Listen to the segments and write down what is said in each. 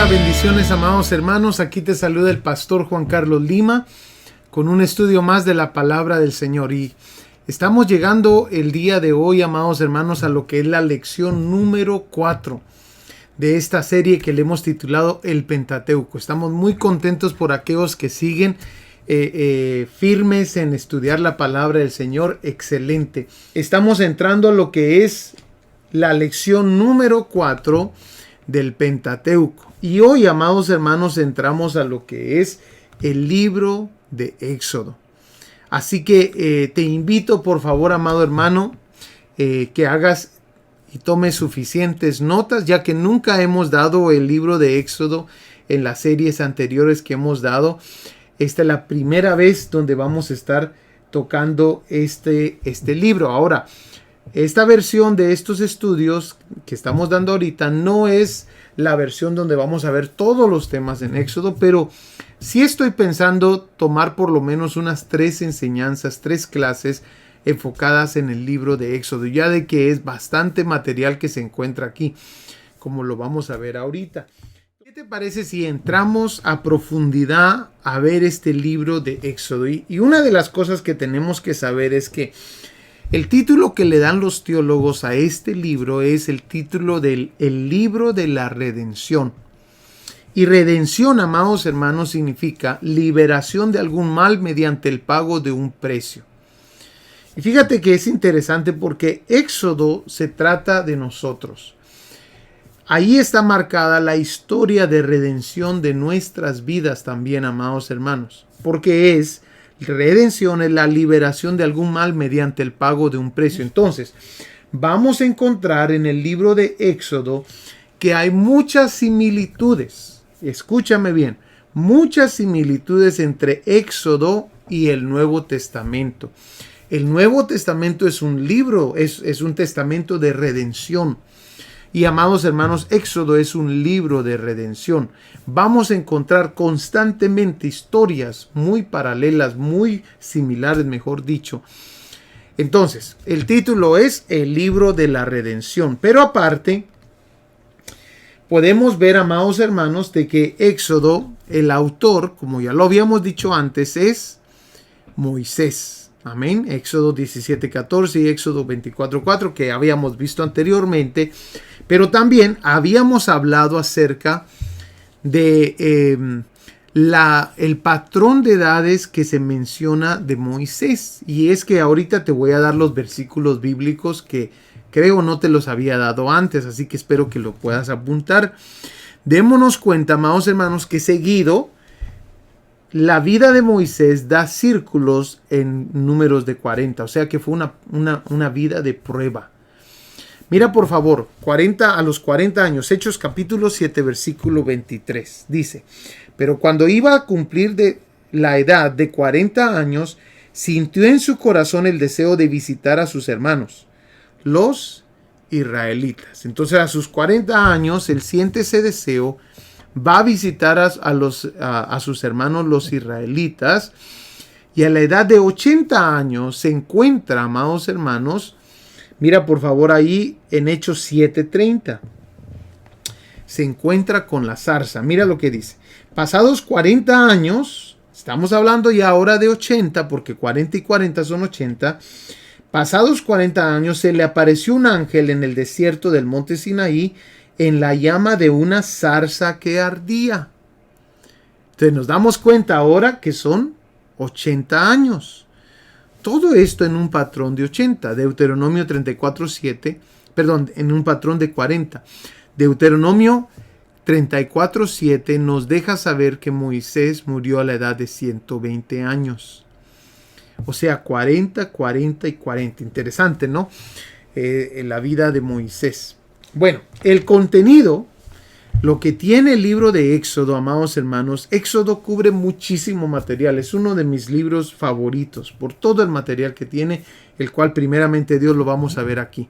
Bendiciones, amados hermanos. Aquí te saluda el pastor Juan Carlos Lima con un estudio más de la palabra del Señor. Y estamos llegando el día de hoy, amados hermanos, a lo que es la lección número 4 de esta serie que le hemos titulado El Pentateuco. Estamos muy contentos por aquellos que siguen firmes en estudiar la palabra del Señor. Excelente. Estamos entrando a lo que es la lección número 4 del Pentateuco. Y hoy, amados hermanos, entramos a lo que es el libro de Éxodo. Así que te invito, por favor, amado hermano, que hagas y tomes suficientes notas, ya que nunca hemos dado el libro de Éxodo en las series anteriores que hemos dado. Esta es la primera vez donde vamos a estar tocando este libro. Ahora, esta versión de estos estudios que estamos dando ahorita no es la versión donde vamos a ver todos los temas en Éxodo, pero sí estoy pensando tomar por lo menos unas 3 enseñanzas, 3 clases enfocadas en el libro de Éxodo, ya de que es bastante material que se encuentra aquí, como lo vamos a ver ahorita. ¿Qué te parece si entramos a profundidad a ver este libro de Éxodo? Y una de las cosas que tenemos que saber es que el título que le dan los teólogos a este libro es el título del El libro de la redención. Y redención, amados hermanos, significa liberación de algún mal mediante el pago de un precio. Y fíjate que es interesante porque Éxodo se trata de nosotros. Ahí está marcada la historia de redención de nuestras vidas también, amados hermanos, porque redención es la liberación de algún mal mediante el pago de un precio. Entonces, vamos a encontrar en el libro de Éxodo que hay muchas similitudes. Escúchame bien, muchas similitudes entre Éxodo y el Nuevo Testamento. El Nuevo Testamento es un libro, es un testamento de redención. Y amados hermanos, Éxodo es un libro de redención. Vamos a encontrar constantemente historias muy paralelas, muy similares, mejor dicho. Entonces, el título es El libro de la redención. Pero aparte, podemos ver, amados hermanos, de que Éxodo, el autor, como ya lo habíamos dicho antes, es Moisés. Amén. Éxodo 17:14 y Éxodo 24:4 que habíamos visto anteriormente. Pero también habíamos hablado acerca de el patrón de edades que se menciona de Moisés. Y es que ahorita te voy a dar los versículos bíblicos que creo no te los había dado antes. Así que espero que lo puedas apuntar. Démonos cuenta, amados hermanos, que seguido la vida de Moisés da círculos en números de 40. O sea que fue una vida de prueba. Mira por favor, a los 40 años, Hechos capítulo 7, versículo 23, dice: pero cuando iba a cumplir de la edad de 40 años, sintió en su corazón el deseo de visitar a sus hermanos, los israelitas. Entonces a sus 40 años, él siente ese deseo, va a visitar a sus hermanos, los israelitas, y a la edad de 80 años se encuentra, amados hermanos, mira por favor ahí en Hechos 7:30. Se encuentra con la zarza. Mira lo que dice. Pasados 40 años, estamos hablando ya ahora de 80, porque 40 y 40 son 80. Pasados 40 años se le apareció un ángel en el desierto del monte Sinaí en la llama de una zarza que ardía. Entonces nos damos cuenta ahora que son 80 años. Todo esto en un patrón de 80, Deuteronomio 34:7, perdón, en un patrón de 40. Deuteronomio 34:7 nos deja saber que Moisés murió a la edad de 120 años. O sea, 40, 40 y 40. Interesante, ¿no? La vida de Moisés. Bueno, el contenido, lo que tiene el libro de Éxodo, amados hermanos, Éxodo cubre muchísimo material. Es uno de mis libros favoritos por todo el material que tiene, el cual primeramente Dios lo vamos a ver aquí.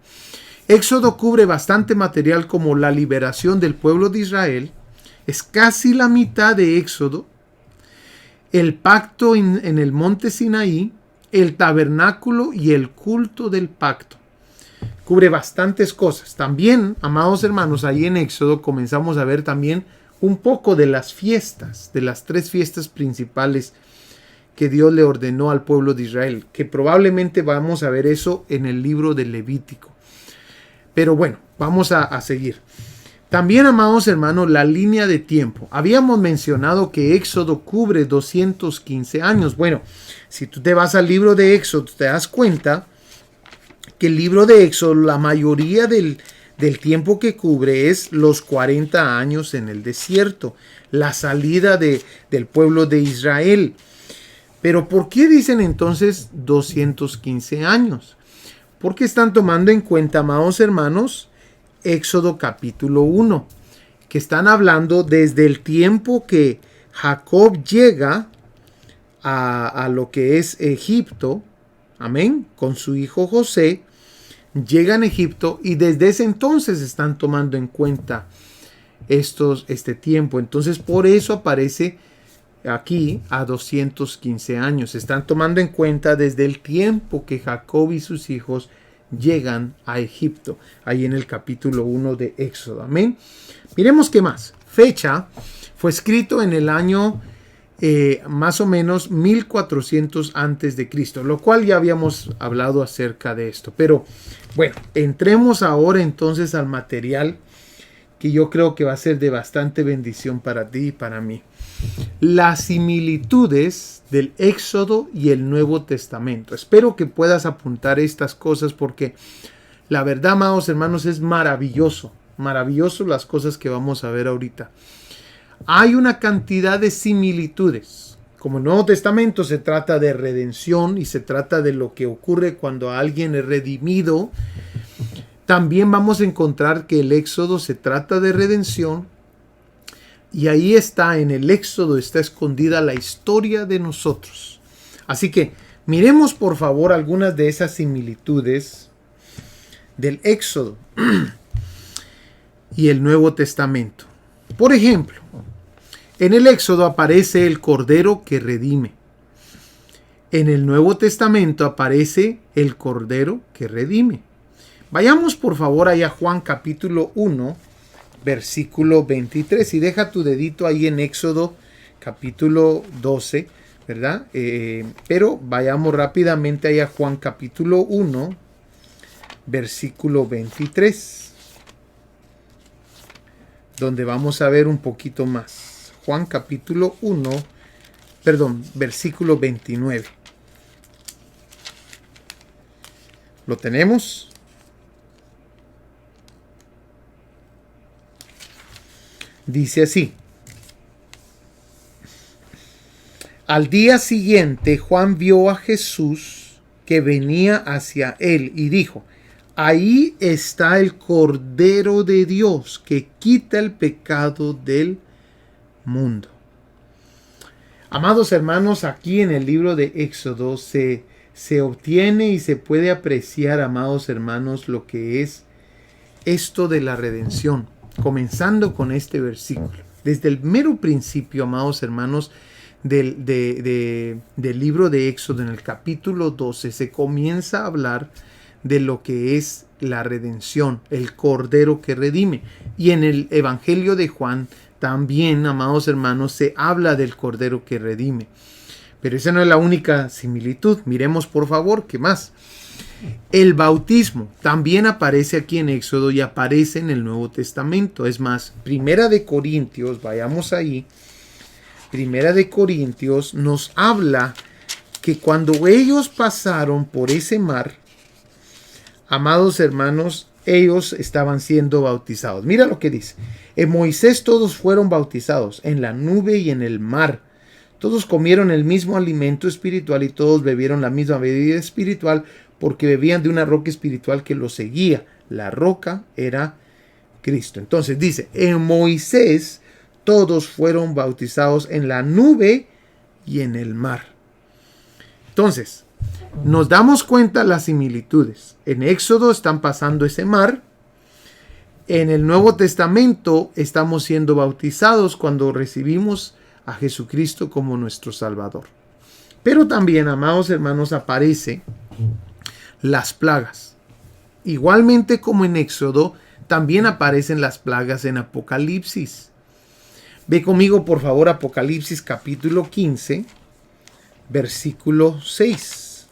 Éxodo cubre bastante material como la liberación del pueblo de Israel. Es casi la mitad de Éxodo. El pacto en el monte Sinaí, el tabernáculo y el culto del pacto. Cubre bastantes cosas. También, amados hermanos, ahí en Éxodo comenzamos a ver también un poco de las fiestas, de las 3 fiestas principales que Dios le ordenó al pueblo de Israel, que probablemente vamos a ver eso en el libro de Levítico. Pero bueno, vamos a seguir. También, amados hermanos, la línea de tiempo. Habíamos mencionado que Éxodo cubre 215 años. Bueno, si tú te vas al libro de Éxodo, te das cuenta que el libro de Éxodo, la mayoría del tiempo que cubre es los 40 años en el desierto, la salida del pueblo de Israel. Pero ¿por qué dicen entonces 215 años? Porque están tomando en cuenta, amados hermanos, Éxodo capítulo 1, que están hablando desde el tiempo que Jacob llega a lo que es Egipto, amén, con su hijo José, llegan a Egipto y desde ese entonces están tomando en cuenta este tiempo. Entonces por eso aparece aquí a 215 años. Están tomando en cuenta desde el tiempo que Jacob y sus hijos llegan a Egipto, ahí en el capítulo 1 de Éxodo. Amén. Miremos qué más. Fecha: fue escrito en el año más o menos 1400 antes de Cristo, lo cual ya habíamos hablado acerca de esto. Pero bueno, entremos ahora entonces al material que yo creo que va a ser de bastante bendición para ti y para mí. Las similitudes del Éxodo y el Nuevo Testamento. Espero que puedas apuntar estas cosas porque la verdad, amados hermanos, es maravilloso las cosas que vamos a ver ahorita. Hay una cantidad de similitudes. Como el Nuevo Testamento se trata de redención y se trata de lo que ocurre cuando alguien es redimido, también vamos a encontrar que el Éxodo se trata de redención. Y ahí está, en el Éxodo está escondida la historia de nosotros. Así que miremos por favor algunas de esas similitudes del Éxodo y el Nuevo Testamento. Por ejemplo, en el Éxodo aparece el Cordero que redime. En el Nuevo Testamento aparece el Cordero que redime. Vayamos por favor allá a Juan capítulo 1. Versículo 23, y deja tu dedito ahí en Éxodo capítulo 12, ¿verdad? Pero vayamos rápidamente ahí a Juan capítulo 1, versículo 23, donde vamos a ver un poquito más. Juan capítulo 1, versículo 29. ¿Lo tenemos? Dice así: al día siguiente Juan vio a Jesús que venía hacia él y dijo: ahí está el Cordero de Dios que quita el pecado del mundo. Amados hermanos, aquí en el libro de Éxodo se obtiene y se puede apreciar, amados hermanos, lo que es esto de la redención. Comenzando con este versículo. Desde el mero principio, amados hermanos, del libro de Éxodo, en el capítulo 12, se comienza a hablar de lo que es la redención, el Cordero que redime. Y en el Evangelio de Juan también, amados hermanos, se habla del Cordero que redime. Pero esa no es la única similitud. Miremos por favor, ¿qué más? El bautismo también aparece aquí en Éxodo y aparece en el Nuevo Testamento. Es más, Primera de Corintios, vayamos ahí. Primera de Corintios nos habla que cuando ellos pasaron por ese mar, amados hermanos, ellos estaban siendo bautizados. Mira lo que dice: en Moisés todos fueron bautizados, en la nube y en el mar. Todos comieron el mismo alimento espiritual y todos bebieron la misma bebida espiritual, porque bebían de una roca espiritual que los seguía. La roca era Cristo. Entonces dice: en Moisés todos fueron bautizados en la nube y en el mar. Entonces, nos damos cuenta las similitudes. En Éxodo están pasando ese mar. En el Nuevo Testamento estamos siendo bautizados cuando recibimos a Jesucristo como nuestro Salvador. Pero también, amados hermanos, aparece las plagas. Igualmente como en Éxodo, también aparecen las plagas en Apocalipsis. Ve conmigo, por favor, Apocalipsis capítulo 15, versículo 6.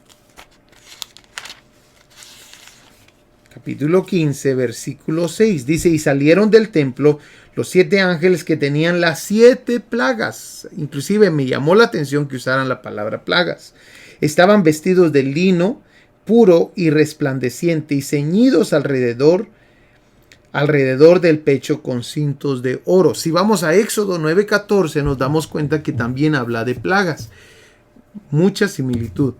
Capítulo 15, versículo 6. Dice, y salieron del templo los 7 ángeles que tenían las 7 plagas. Inclusive me llamó la atención que usaran la palabra plagas. Estaban vestidos de lino puro y resplandeciente y ceñidos alrededor del pecho con cintos de oro. Si vamos a Éxodo 9:14 nos damos cuenta que también habla de plagas. Mucha similitud.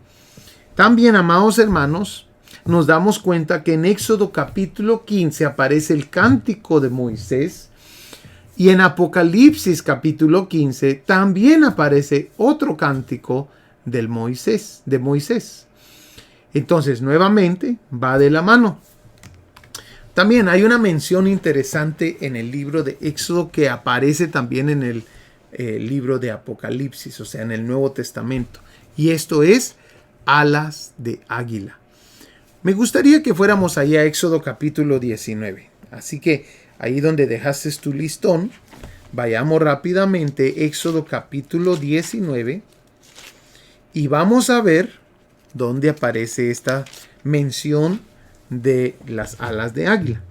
También, amados hermanos, nos damos cuenta que en Éxodo capítulo 15 aparece el cántico de Moisés y en Apocalipsis capítulo 15 también aparece otro cántico de Moisés. Entonces, nuevamente, va de la mano. También hay una mención interesante en el libro de Éxodo que aparece también en el libro de Apocalipsis, o sea, en el Nuevo Testamento. Y esto es alas de águila. Me gustaría que fuéramos ahí a Éxodo capítulo 19. Así que ahí donde dejaste tu listón, vayamos rápidamente Éxodo capítulo 19 y vamos a ver dónde aparece esta mención de las alas de águila.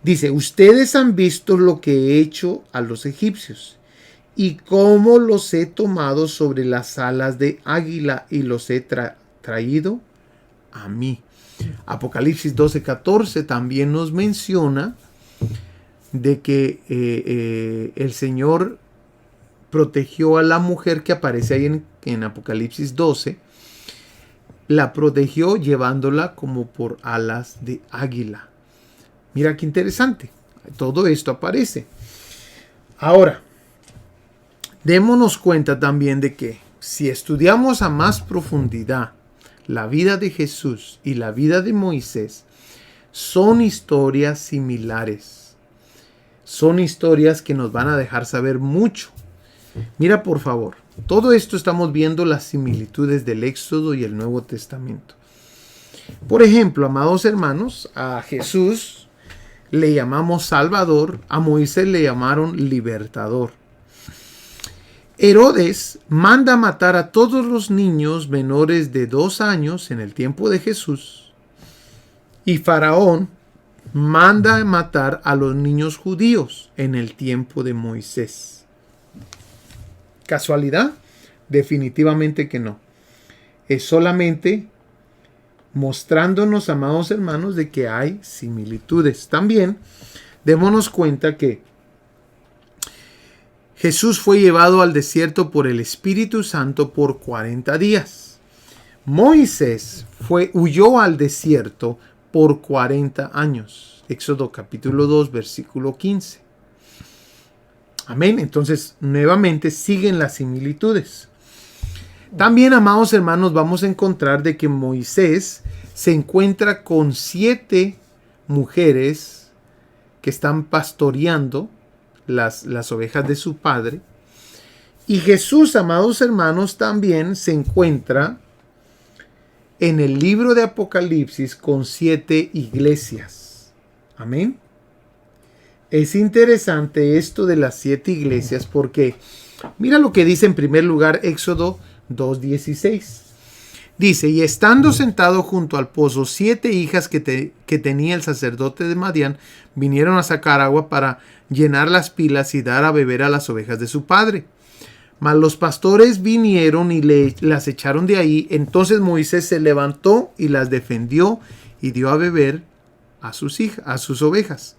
Dice, ustedes han visto lo que he hecho a los egipcios y cómo los he tomado sobre las alas de águila y los he traído a mí. Apocalipsis 12:14 también nos menciona de que el Señor protegió a la mujer que aparece ahí en Apocalipsis 12. La protegió llevándola como por alas de águila. Mira qué interesante. Todo esto aparece. Ahora, démonos cuenta también de que si estudiamos a más profundidad la vida de Jesús y la vida de Moisés, son historias similares. Son historias que nos van a dejar saber mucho. Mira, por favor. Todo esto estamos viendo las similitudes del Éxodo y el Nuevo Testamento. Por ejemplo, amados hermanos, a Jesús le llamamos Salvador, a Moisés le llamaron Libertador. Herodes manda matar a todos los niños menores de 2 años en el tiempo de Jesús. Y Faraón manda matar a los niños judíos en el tiempo de Moisés. ¿Casualidad? Definitivamente que no. Es solamente mostrándonos, amados hermanos, de que hay similitudes. También démonos cuenta que Jesús fue llevado al desierto por el Espíritu Santo por 40 días. Moisés huyó al desierto por 40 años. Éxodo capítulo 2, versículo 15. Amén. Entonces, nuevamente siguen las similitudes. También, amados hermanos, vamos a encontrar de que Moisés se encuentra con 7 mujeres que están pastoreando las ovejas de su padre. Y Jesús, amados hermanos, también se encuentra en el libro de Apocalipsis con 7 iglesias. Amén. Es interesante esto de las 7 iglesias porque mira lo que dice en primer lugar Éxodo 2:16. Dice, y estando sentado junto al pozo, 7 hijas que tenía el sacerdote de Madián vinieron a sacar agua para llenar las pilas y dar a beber a las ovejas de su padre. Mas los pastores vinieron y las echaron de ahí. Entonces Moisés se levantó y las defendió y dio a beber a sus ovejas.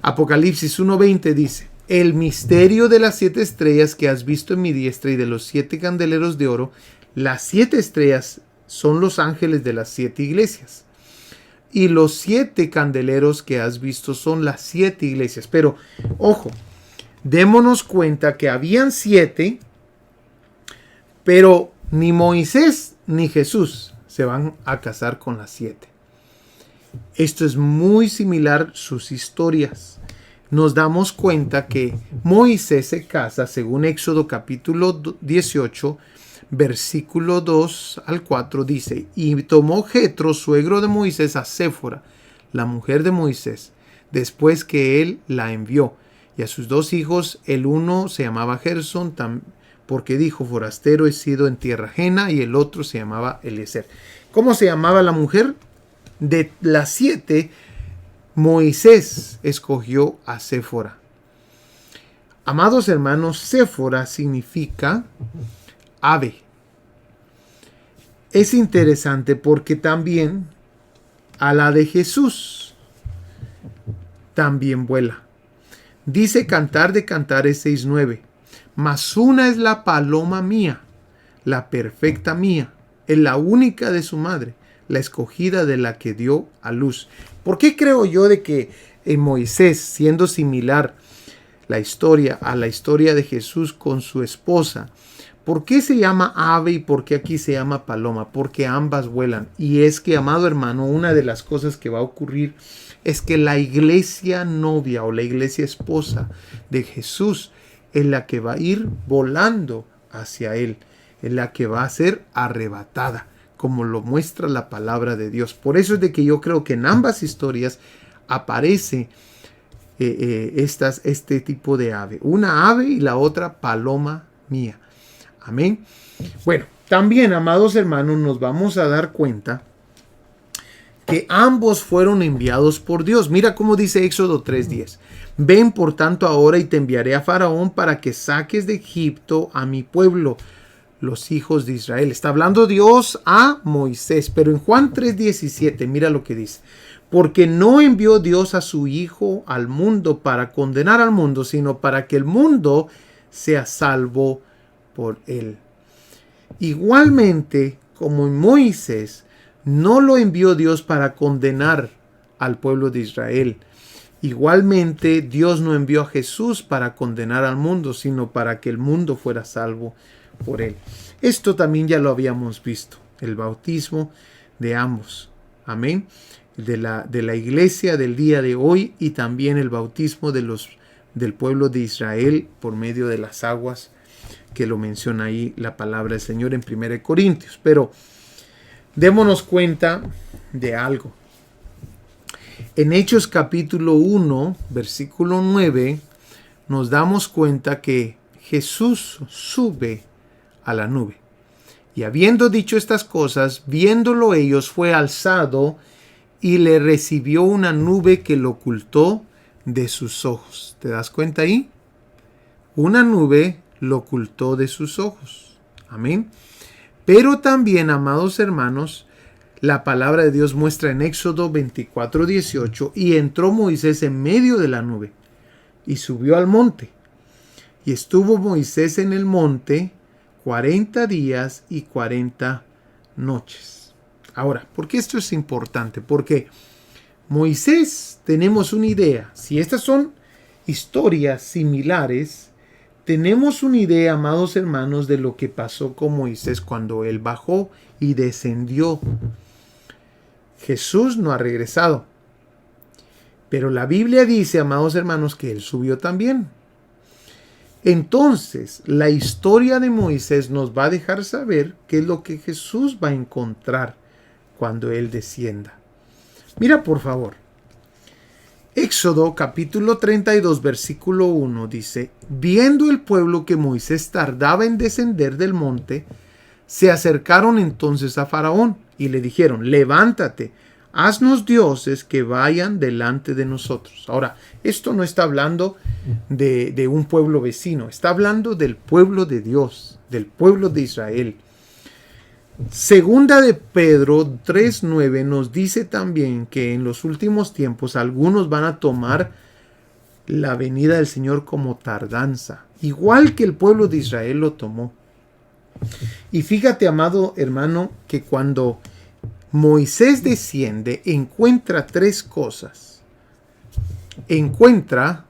Apocalipsis 1:20 dice, el misterio de las 7 estrellas que has visto en mi diestra y de los 7 candeleros de oro. Las 7 estrellas son los ángeles de las 7 iglesias. Y los 7 candeleros que has visto son las 7 iglesias. Pero, ojo, démonos cuenta que habían 7, pero ni Moisés ni Jesús se van a casar con las 7. Esto es muy similar sus historias. Nos damos cuenta que Moisés se casa, según Éxodo capítulo 18, versículo 2 al 4, dice, y tomó Jetro, suegro de Moisés, a Séfora, la mujer de Moisés, después que él la envió. Y a sus 2 hijos, el uno se llamaba Gersón, porque dijo, forastero he sido en tierra ajena, y el otro se llamaba Eliezer. ¿Cómo se llamaba la mujer? De las 7, Moisés escogió a Séfora. Amados hermanos, Séfora significa ave. Es interesante porque también a la de Jesús también vuela. Dice Cantar de Cantares 6:9. Mas una es la paloma mía, la perfecta mía, es la única de su madre, la escogida de la que dio a luz. ¿Por qué creo yo de que en Moisés, siendo similar la historia a la historia de Jesús con su esposa, por qué se llama ave y por qué aquí se llama paloma? Porque ambas vuelan. Y es que, amado hermano, una de las cosas que va a ocurrir es que la iglesia novia o la iglesia esposa de Jesús es la que va a ir volando hacia él, es la que va a ser arrebatada, como lo muestra la palabra de Dios. Por eso es de que yo creo que en ambas historias aparece este tipo de ave. Una ave y la otra paloma mía. Amén. Bueno, también, amados hermanos, nos vamos a dar cuenta que ambos fueron enviados por Dios. Mira cómo dice Éxodo 3:10. Ven por tanto ahora y te enviaré a Faraón para que saques de Egipto a mi pueblo, los hijos de Israel. Está hablando Dios a Moisés, pero en Juan 3:17, mira lo que dice. Porque no envió Dios a su Hijo al mundo para condenar al mundo, sino para que el mundo sea salvo por él. Igualmente, como en Moisés, no lo envió Dios para condenar al pueblo de Israel. Igualmente, Dios no envió a Jesús para condenar al mundo, sino para que el mundo fuera salvo por él. Esto también ya lo habíamos visto, el bautismo de ambos. Amén. De la iglesia del día de hoy y también el bautismo del pueblo de Israel por medio de las aguas, que lo menciona ahí la palabra del Señor en 1 Corintios. Pero démonos cuenta de algo. En Hechos capítulo 1, versículo 9, nos damos cuenta que Jesús sube a la nube. Y habiendo dicho estas cosas, viéndolo ellos, fue alzado y le recibió una nube que lo ocultó de sus ojos. ¿Te das cuenta ahí? Una nube lo ocultó de sus ojos. Amén. Pero también, amados hermanos, la palabra de Dios muestra en Éxodo 24:18, y entró Moisés en medio de la nube y subió al monte. Y estuvo Moisés en el monte 40 días y 40 noches. Ahora, ¿por qué esto es importante? Porque Moisés, tenemos una idea. Si estas son historias similares, tenemos una idea, amados hermanos, de lo que pasó con Moisés cuando él bajó y descendió. Jesús no ha regresado. Pero la Biblia dice, amados hermanos, que él subió también. Entonces, la historia de Moisés nos va a dejar saber qué es lo que Jesús va a encontrar cuando él descienda. Mira, por favor. Éxodo capítulo 32, versículo 1 dice: viendo el pueblo que Moisés tardaba en descender del monte, se acercaron entonces a Faraón y le dijeron: levántate, haznos dioses que vayan delante de nosotros. Ahora, esto no está hablando de un pueblo vecino, está hablando del pueblo de Dios, del pueblo de Israel. Segunda de Pedro 3:9 nos dice también que en los últimos tiempos algunos van a tomar la venida del Señor como tardanza, igual que el pueblo de Israel lo tomó. Y fíjate, amado hermano, que cuando Moisés desciende, encuentra 3 cosas. Encuentra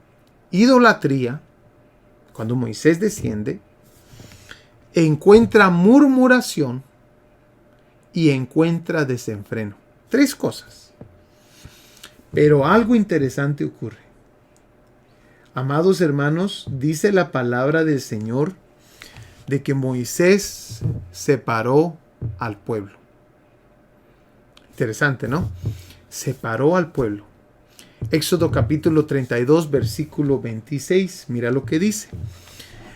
idolatría, cuando Moisés desciende, encuentra murmuración y encuentra desenfreno. 3 cosas. Pero algo interesante ocurre. Amados hermanos, dice la palabra del Señor de que Moisés separó al pueblo. Interesante, ¿no? Separó al pueblo. Éxodo capítulo 32, versículo 26. Mira lo que dice.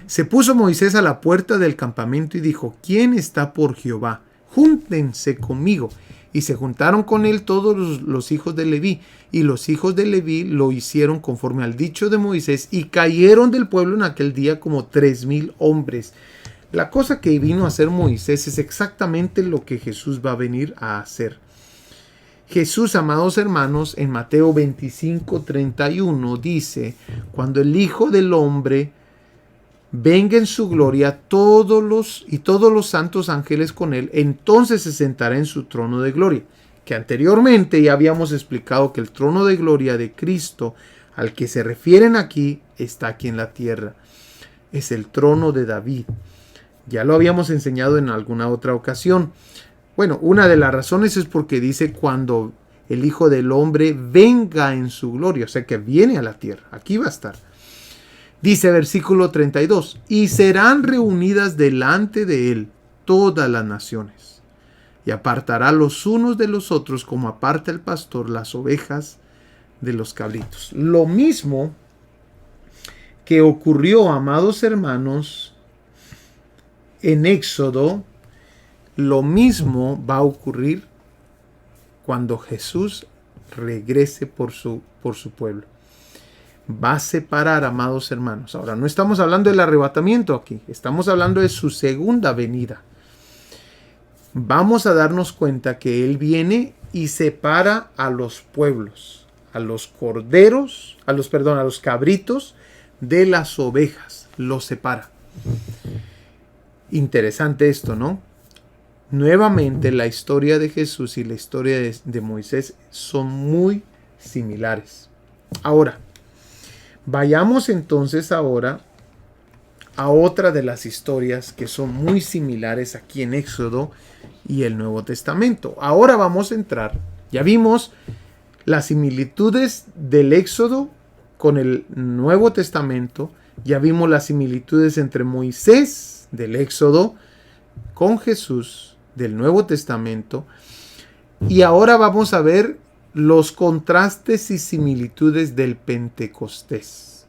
Se puso Moisés a la puerta del campamento y dijo: ¿Quién está por Jehová? Júntense conmigo. Y se juntaron con él todos los hijos de Leví. Y los hijos de Leví lo hicieron conforme al dicho de Moisés. Y cayeron del pueblo en aquel día como 3,000 hombres. La cosa que vino a hacer Moisés es exactamente lo que Jesús va a venir a hacer. Jesús, amados hermanos, en Mateo 25:31 dice: cuando el Hijo del Hombre venga en su gloria, todos los santos ángeles con él, entonces se sentará en su trono de gloria. Que anteriormente ya habíamos explicado que el trono de gloria de Cristo, al que se refieren aquí, está aquí en la tierra. Es el trono de David. Ya lo habíamos enseñado en alguna otra ocasión. Bueno, una de las razones es porque dice cuando el Hijo del Hombre venga en su gloria, o sea que viene a la tierra, aquí va a estar. Dice versículo 32, y serán reunidas delante de él todas las naciones, y apartará los unos de los otros como aparta el pastor las ovejas de los cabritos. Lo mismo que ocurrió, amados hermanos, en Éxodo, lo mismo va a ocurrir cuando Jesús regrese por su pueblo. Va a separar, amados hermanos. Ahora, no estamos hablando del arrebatamiento aquí, estamos hablando de su segunda venida. Vamos a darnos cuenta que Él viene y separa a los pueblos, a los corderos, a los cabritos de las ovejas. Los separa. Interesante esto, ¿no? Nuevamente la historia de Jesús y la historia de Moisés son muy similares. Ahora, vayamos entonces ahora a otra de las historias que son muy similares aquí en Éxodo y el Nuevo Testamento. Ahora vamos a entrar, ya vimos las similitudes del Éxodo con el Nuevo Testamento, ya vimos las similitudes entre Moisés del Éxodo con Jesús del Nuevo Testamento, y ahora vamos a ver los contrastes y similitudes del Pentecostés.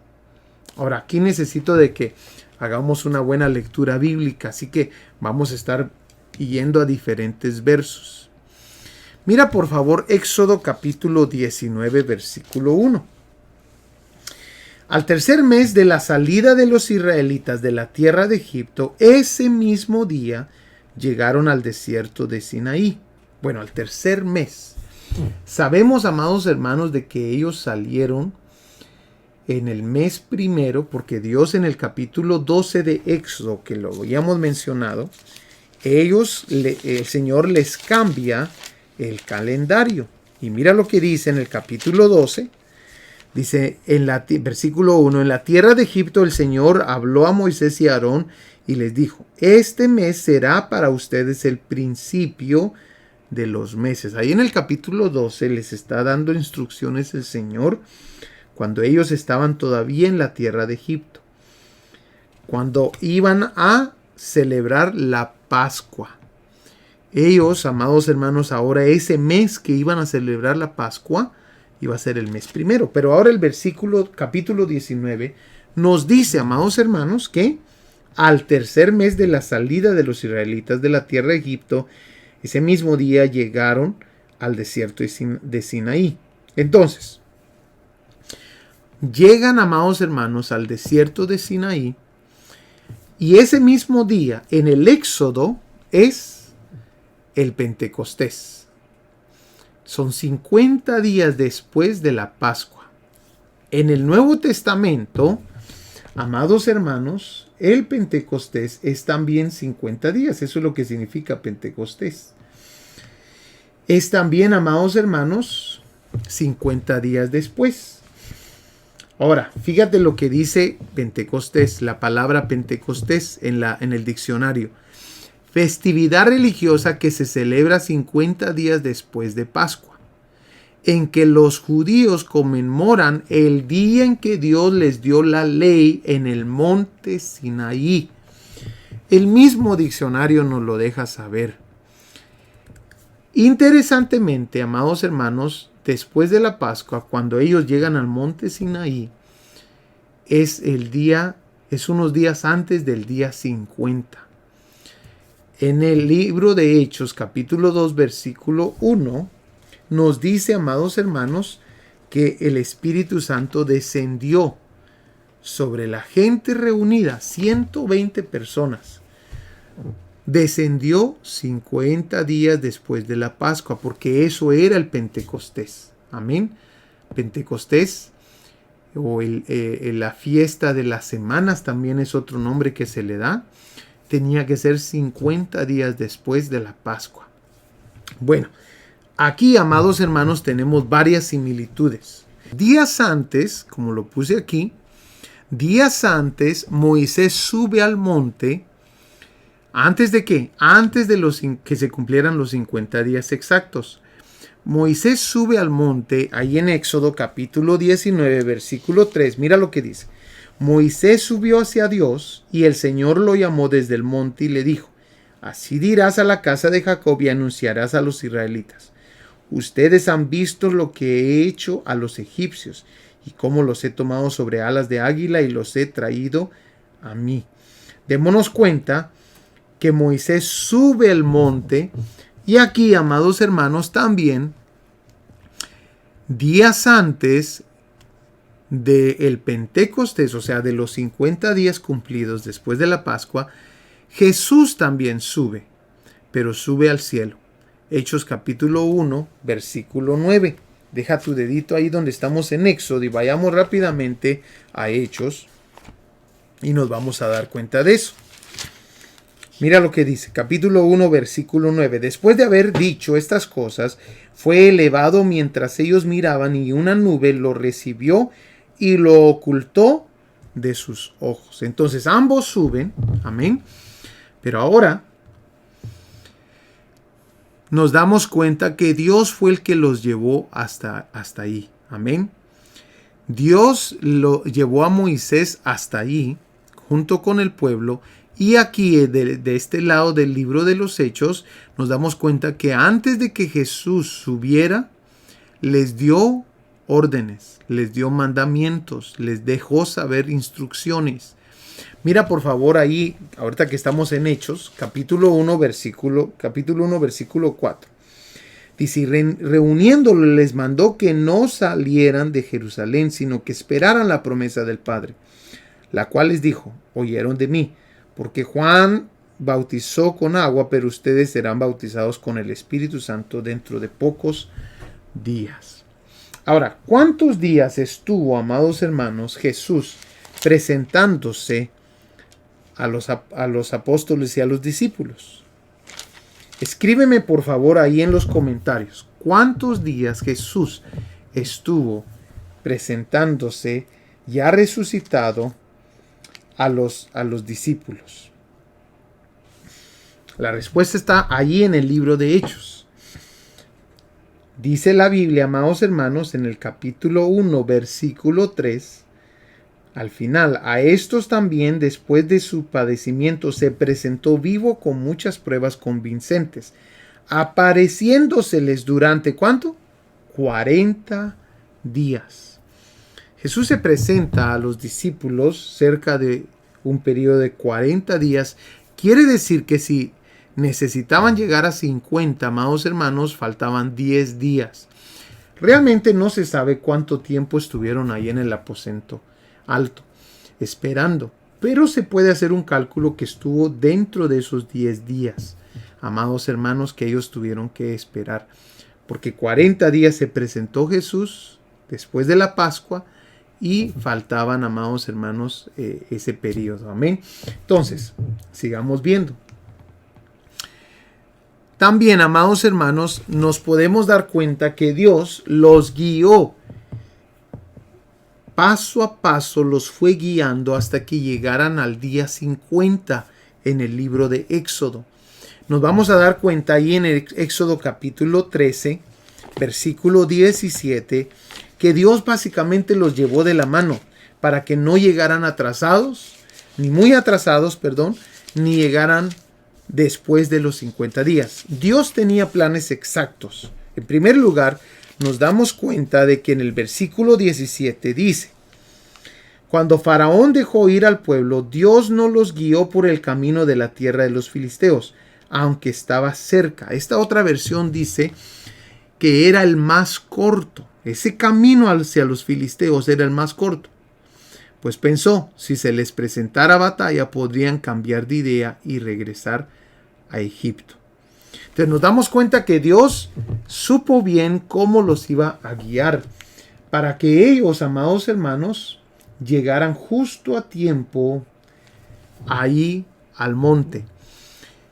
Ahora, aquí necesito de que hagamos una buena lectura bíblica, así que vamos a estar yendo a diferentes versos. Mira por favor Éxodo capítulo 19, versículo 1. Al tercer mes de la salida de los israelitas de la tierra de Egipto, ese mismo día llegaron al desierto de Sinaí. Bueno, al tercer mes. Sabemos, amados hermanos, de que ellos salieron en el mes primero, porque Dios en el capítulo 12 de Éxodo, que lo habíamos mencionado, el Señor les cambia el calendario. Y mira lo que dice en el capítulo 12. Dice versículo 1, en la tierra de Egipto el Señor habló a Moisés y a Aarón y les dijo: este mes será para ustedes el principio de los meses. Ahí en el capítulo 12 les está dando instrucciones el Señor cuando ellos estaban todavía en la tierra de Egipto, cuando iban a celebrar la Pascua. Ellos, amados hermanos, ahora ese mes que iban a celebrar la Pascua iba a ser el mes primero. Pero ahora el capítulo 19 nos dice, amados hermanos, que al tercer mes de la salida de los israelitas de la tierra de Egipto, ese mismo día llegaron al desierto de Sinaí. Entonces, llegan, amados hermanos, al desierto de Sinaí, y ese mismo día en el Éxodo es el Pentecostés. Son 50 días después de la Pascua. En el Nuevo Testamento, amados hermanos, el Pentecostés es también 50 días. Eso es lo que significa Pentecostés. Es también, amados hermanos, 50 días después. Ahora, fíjate lo que dice Pentecostés, la palabra Pentecostés en el diccionario. Festividad religiosa que se celebra 50 días después de Pascua, en que los judíos conmemoran el día en que Dios les dio la ley en el monte Sinaí. El mismo diccionario nos lo deja saber. Interesantemente, amados hermanos, después de la Pascua, cuando ellos llegan al monte Sinaí, es unos días antes del día 50. En el libro de Hechos, capítulo 2, versículo 1, nos dice, amados hermanos, que el Espíritu Santo descendió sobre la gente reunida, 120 personas. Descendió 50 días después de la Pascua, porque eso era el Pentecostés. Amén. Pentecostés, o la fiesta de las semanas, también es otro nombre que se le da. Tenía que ser 50 días después de la Pascua. Bueno, aquí, amados hermanos, tenemos varias similitudes. Días antes, como lo puse aquí, días antes Moisés sube al monte. ¿Antes de qué? Antes de que se cumplieran los 50 días exactos. Moisés sube al monte, ahí en Éxodo capítulo 19, versículo 3. Mira lo que dice. Moisés subió hacia Dios y el Señor lo llamó desde el monte y le dijo: así dirás a la casa de Jacob y anunciarás a los israelitas: ustedes han visto lo que he hecho a los egipcios y cómo los he tomado sobre alas de águila y los he traído a mí. Démonos cuenta que Moisés sube el monte, y aquí, amados hermanos, también días antes del Pentecostés, o sea, de los 50 días cumplidos después de la Pascua, Jesús también sube, pero sube al cielo. Hechos capítulo 1, versículo 9. Deja tu dedito ahí donde estamos en Éxodo y vayamos rápidamente a Hechos y nos vamos a dar cuenta de eso. Mira lo que dice, capítulo 1, versículo 9. Después de haber dicho estas cosas, fue elevado mientras ellos miraban, y una nube lo recibió y lo ocultó de sus ojos. Entonces ambos suben, amén. Pero ahora nos damos cuenta que Dios fue el que los llevó hasta ahí, amén. Dios lo llevó a Moisés hasta ahí, junto con el pueblo. Y aquí, de este lado del libro de los Hechos, nos damos cuenta que antes de que Jesús subiera, les dio órdenes, les dio mandamientos, les dejó saber instrucciones. Mira por favor ahí, ahorita que estamos en Hechos, capítulo 1, versículo 4. Dice: reuniéndolo les mandó que no salieran de Jerusalén, sino que esperaran la promesa del Padre, la cual les dijo: oyeron de mí, porque Juan bautizó con agua, pero ustedes serán bautizados con el Espíritu Santo dentro de pocos días. Ahora, ¿cuántos días estuvo, amados hermanos, Jesús presentándose a los apóstoles y a los discípulos? Escríbeme por favor ahí en los comentarios. ¿Cuántos días Jesús estuvo presentándose ya resucitado a los discípulos? La respuesta está allí en el libro de Hechos. Dice la Biblia, amados hermanos, en el capítulo 1, versículo 3, al final: a estos también, después de su padecimiento, se presentó vivo con muchas pruebas convincentes, apareciéndoseles durante, ¿cuánto? 40 días. Jesús se presenta a los discípulos cerca de un periodo de 40 días. Quiere decir que si necesitaban llegar a 50, amados hermanos, faltaban 10 días. Realmente no se sabe cuánto tiempo estuvieron ahí en el aposento alto, esperando, pero se puede hacer un cálculo que estuvo dentro de esos 10 días, amados hermanos, que ellos tuvieron que esperar, porque 40 días se presentó Jesús después de la Pascua, y faltaban, amados hermanos, ese periodo. Amén. Entonces, sigamos viendo. También, amados hermanos, nos podemos dar cuenta que Dios los guió. Paso a paso los fue guiando hasta que llegaran al día 50 en el libro de Éxodo. Nos vamos a dar cuenta ahí en el Éxodo capítulo 13, versículo 17, que Dios básicamente los llevó de la mano para que no llegaran atrasados, ni muy atrasados, ni llegaran después de los 50 días. Dios tenía planes exactos. En primer lugar, nos damos cuenta de que en el versículo 17 dice: cuando Faraón dejó ir al pueblo, Dios no los guió por el camino de la tierra de los filisteos, aunque estaba cerca. Esta otra versión dice que era el más corto. Ese camino hacia los filisteos era el más corto. Pues pensó, si se les presentara batalla, podrían cambiar de idea y regresar a Egipto. Entonces nos damos cuenta que Dios supo bien cómo los iba a guiar para que ellos, amados hermanos, llegaran justo a tiempo ahí al monte.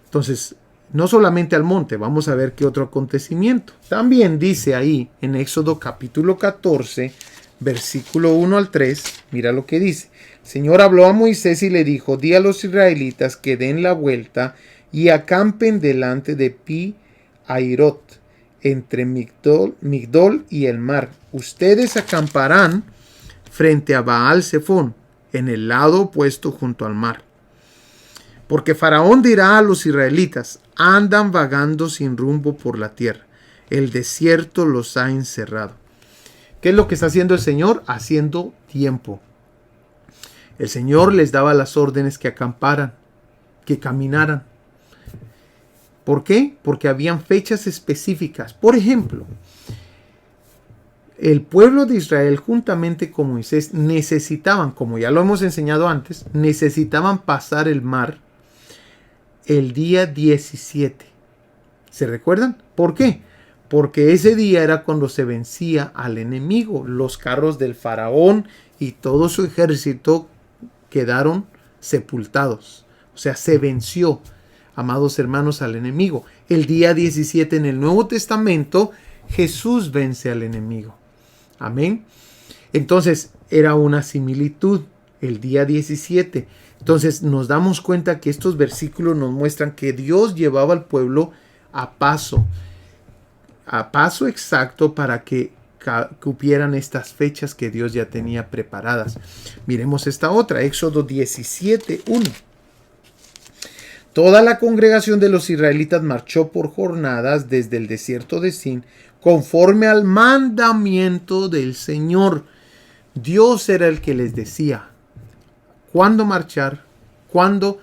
Entonces, no solamente al monte, vamos a ver qué otro acontecimiento. También dice ahí en Éxodo capítulo 14, versículo 1 al 3, mira lo que dice. El Señor habló a Moisés y le dijo: di a los israelitas que den la vuelta y acampen delante de Pi Hairot, entre Migdol y el mar. Ustedes acamparán frente a Baal Zephón, en el lado opuesto junto al mar. Porque Faraón dirá a los israelitas: andan vagando sin rumbo por la tierra. El desierto los ha encerrado. ¿Qué es lo que está haciendo el Señor? Haciendo tiempo. El Señor les daba las órdenes que acamparan, que caminaran. ¿Por qué? Porque habían fechas específicas. Por ejemplo, el pueblo de Israel juntamente con Moisés necesitaban, como ya lo hemos enseñado antes, necesitaban pasar el mar el día 17. ¿Se recuerdan? ¿Por qué? Porque ese día era cuando se vencía al enemigo. Los carros del faraón y todo su ejército quedaron sepultados. O sea, se venció, amados hermanos, al enemigo. El día 17 en el Nuevo Testamento, Jesús vence al enemigo. Amén. Entonces, era una similitud el día 17. Entonces, nos damos cuenta que estos versículos nos muestran que Dios llevaba al pueblo a paso exacto para que cupieran estas fechas que Dios ya tenía preparadas. Miremos esta otra, Éxodo 17:1. Toda la congregación de los israelitas marchó por jornadas desde el desierto de Sin, conforme al mandamiento del Señor. Dios era el que les decía cuándo marchar, cuándo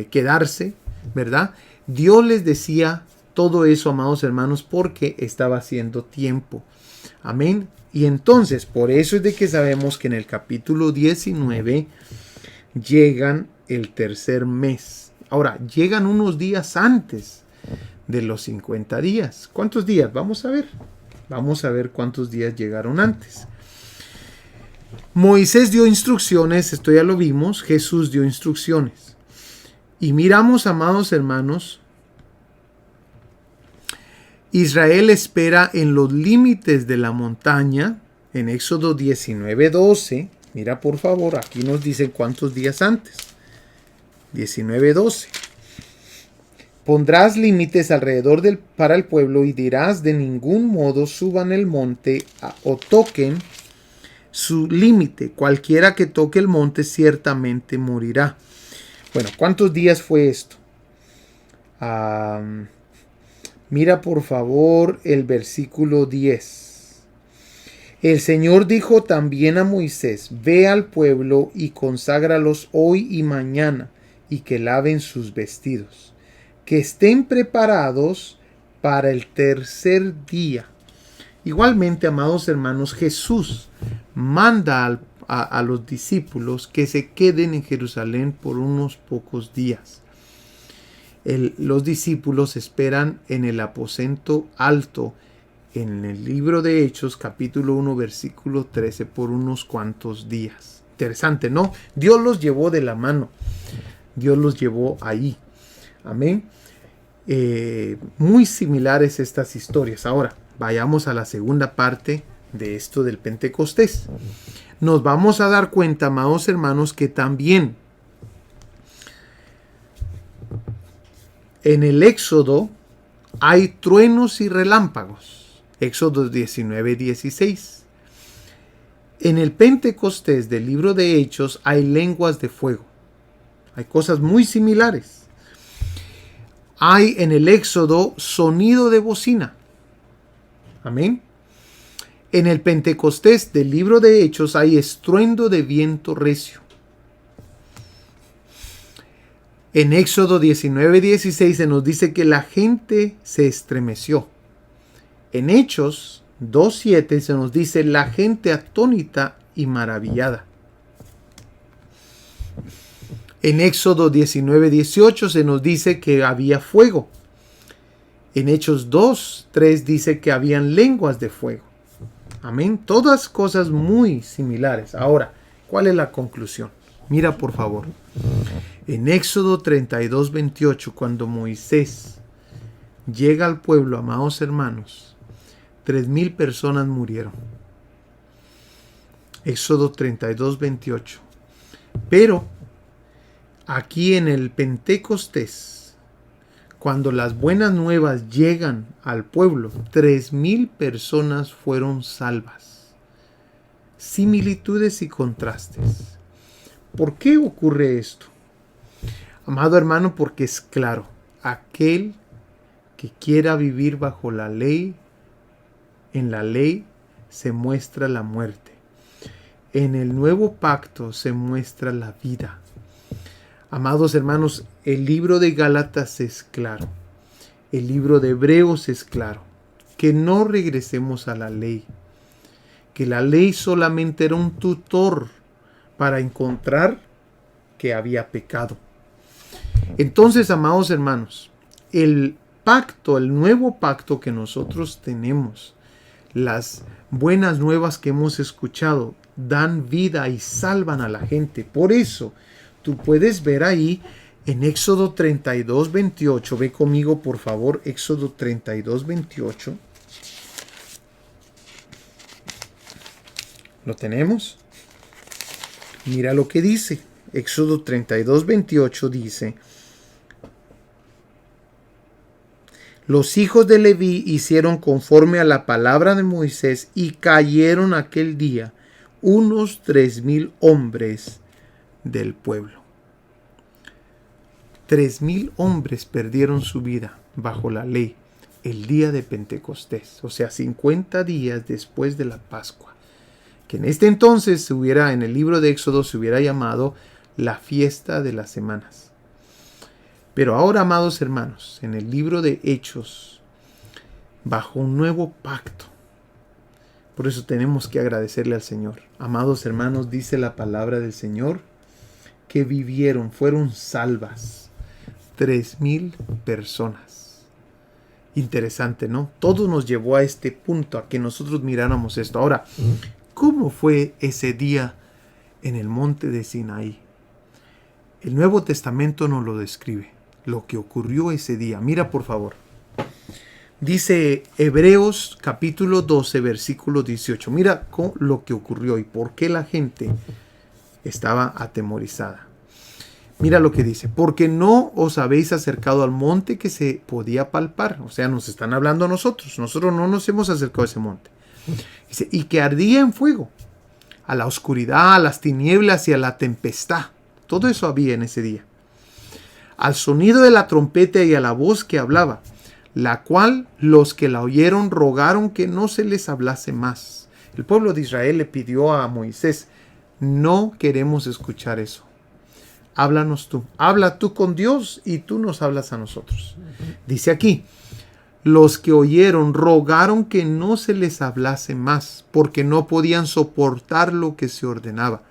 quedarse, ¿verdad? Dios les decía todo eso, amados hermanos, porque estaba haciendo tiempo. Amén. Y entonces, por eso es de que sabemos que en el capítulo 19 llegan el tercer mes. Ahora, llegan unos días antes de los 50 días. ¿Cuántos días? Vamos a ver. Vamos a ver cuántos días llegaron antes. Moisés dio instrucciones, esto ya lo vimos. Jesús dio instrucciones. Y miramos, amados hermanos, Israel espera en los límites de la montaña, en Éxodo 19:12. Mira, por favor, aquí nos dicen cuántos días antes. 19:12. Pondrás límites alrededor para el pueblo y dirás: de ningún modo suban el monte o toquen su límite. Cualquiera que toque el monte ciertamente morirá. Bueno, ¿cuántos días fue esto? Mira por favor el versículo 10. El Señor dijo también a Moisés: ve al pueblo y conságralos hoy y mañana, y que laven sus vestidos, que estén preparados para el tercer día. Igualmente, amados hermanos, Jesús manda a los discípulos que se queden en Jerusalén por unos pocos días. Los discípulos esperan en el aposento alto, en el libro de Hechos, capítulo 1, versículo 13, por unos cuantos días. Interesante, ¿no? Dios los llevó de la mano. Dios los llevó ahí. Amén. Muy similares estas historias. Ahora, vayamos a la segunda parte de esto del Pentecostés. Nos vamos a dar cuenta, amados hermanos, que también en el Éxodo hay truenos y relámpagos. Éxodo 19:16. En el Pentecostés del libro de Hechos hay lenguas de fuego. Hay cosas muy similares. Hay en el Éxodo sonido de bocina. Amén. En el Pentecostés del libro de Hechos hay estruendo de viento recio. En Éxodo 19:16 se nos dice que la gente se estremeció. En Hechos 2:7 se nos dice la gente atónita y maravillada. En Éxodo 19:18 se nos dice que había fuego. En Hechos 2:3 dice que habían lenguas de fuego. Amén. Todas cosas muy similares. Ahora, ¿cuál es la conclusión? Mira por favor. En Éxodo 32:28, cuando Moisés llega al pueblo, amados hermanos, 3,000 personas murieron. Éxodo 32:28. Pero aquí en el Pentecostés, cuando las buenas nuevas llegan al pueblo, 3,000 personas fueron salvas. Similitudes y contrastes. ¿Por qué ocurre esto? Amado hermano, porque es claro, aquel que quiera vivir bajo la ley, en la ley se muestra la muerte. En el nuevo pacto se muestra la vida. Amados hermanos, el libro de Gálatas es claro. El libro de Hebreos es claro. Que no regresemos a la ley. Que la ley solamente era un tutor para encontrar que había pecado. Entonces, amados hermanos, el pacto, el nuevo pacto que nosotros tenemos, las buenas nuevas que hemos escuchado, dan vida y salvan a la gente. Por eso, tú puedes ver ahí en Éxodo 32:28. Ve conmigo, por favor, Éxodo 32:28. ¿Lo tenemos? Mira lo que dice. Éxodo 32:28 dice: los hijos de Leví hicieron conforme a la palabra de Moisés y cayeron aquel día unos 3,000 hombres del pueblo. 3,000 hombres perdieron su vida bajo la ley el día de Pentecostés, o sea, 50 días después de la Pascua, que en este entonces en el libro de Éxodo se hubiera llamado la fiesta de las semanas. Pero ahora, amados hermanos, en el libro de Hechos, bajo un nuevo pacto, por eso tenemos que agradecerle al Señor. Amados hermanos, dice la palabra del Señor, que fueron salvas 3,000 personas. Interesante, ¿no? Todo nos llevó a este punto, a que nosotros miráramos esto. Ahora, ¿cómo fue ese día en el monte de Sinaí? El Nuevo Testamento nos lo describe, lo que ocurrió ese día. Mira, por favor. Dice Hebreos capítulo 12, versículo 18. Mira lo que ocurrió y por qué la gente estaba atemorizada. Mira lo que dice: porque no os habéis acercado al monte que se podía palpar. O sea, nos están hablando a nosotros. Nosotros no nos hemos acercado a ese monte. Dice, y que ardía en fuego, a la oscuridad, a las tinieblas y a la tempestad. Todo eso había en ese día. Al sonido de la trompeta y a la voz que hablaba, la cual los que la oyeron rogaron que no se les hablase más. El pueblo de Israel le pidió a Moisés: no queremos escuchar eso. Háblanos tú. Habla tú con Dios y tú nos hablas a nosotros. Dice aquí: los que oyeron rogaron que no se les hablase más, porque no podían soportar lo que se ordenaba.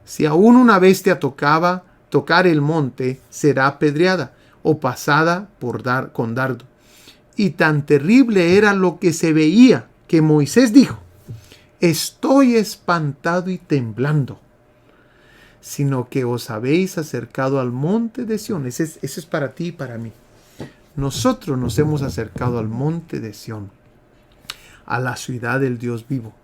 Si aún una bestia tocar el monte, será apedreada o pasada con dardo. Y tan terrible era lo que se veía, que Moisés dijo: estoy espantado y temblando, sino que os habéis acercado al monte de Sión. Ese es para ti y para mí. Nosotros nos hemos acercado al monte de Sión, a la ciudad del Dios vivo,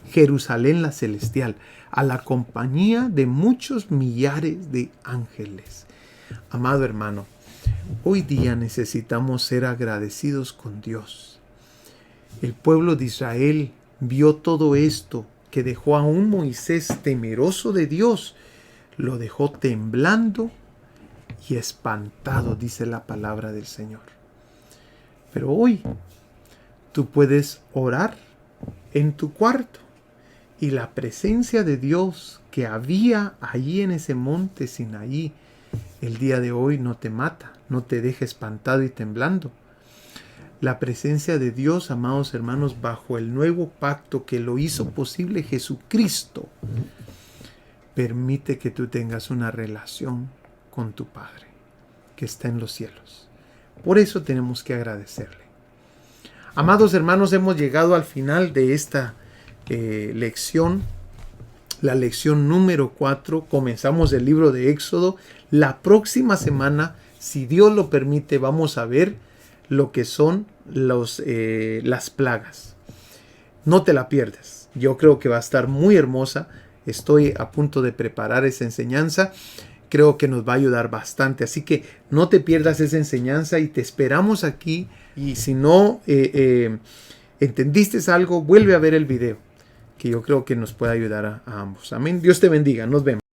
Jerusalén la celestial, a la compañía de muchos millares de ángeles. Amado hermano, hoy día necesitamos ser agradecidos con Dios. El pueblo de Israel vio todo esto que dejó a un Moisés temeroso de Dios. Lo dejó temblando y espantado, dice la palabra del Señor. Pero hoy Tú puedes orar en tu cuarto y la presencia de Dios que había allí en ese monte Sinaí el día de hoy no te mata, no te deja espantado y temblando. La presencia de Dios, amados hermanos, bajo el nuevo pacto que lo hizo posible Jesucristo, permite que tú tengas una relación con tu Padre que está en los cielos. Por eso tenemos que agradecerle. Amados hermanos, hemos llegado al final de esta lección, la lección número 4. Comenzamos el libro de Éxodo. La próxima semana, si Dios lo permite, vamos a ver lo que son las plagas. No te la pierdas. Yo creo que va a estar muy hermosa. Estoy a punto de preparar esa enseñanza. Creo que nos va a ayudar bastante. Así que no te pierdas esa enseñanza y te esperamos aquí. Y si no entendiste algo, vuelve a ver el video, que yo creo que nos puede ayudar a ambos. Amén. Dios te bendiga. Nos vemos.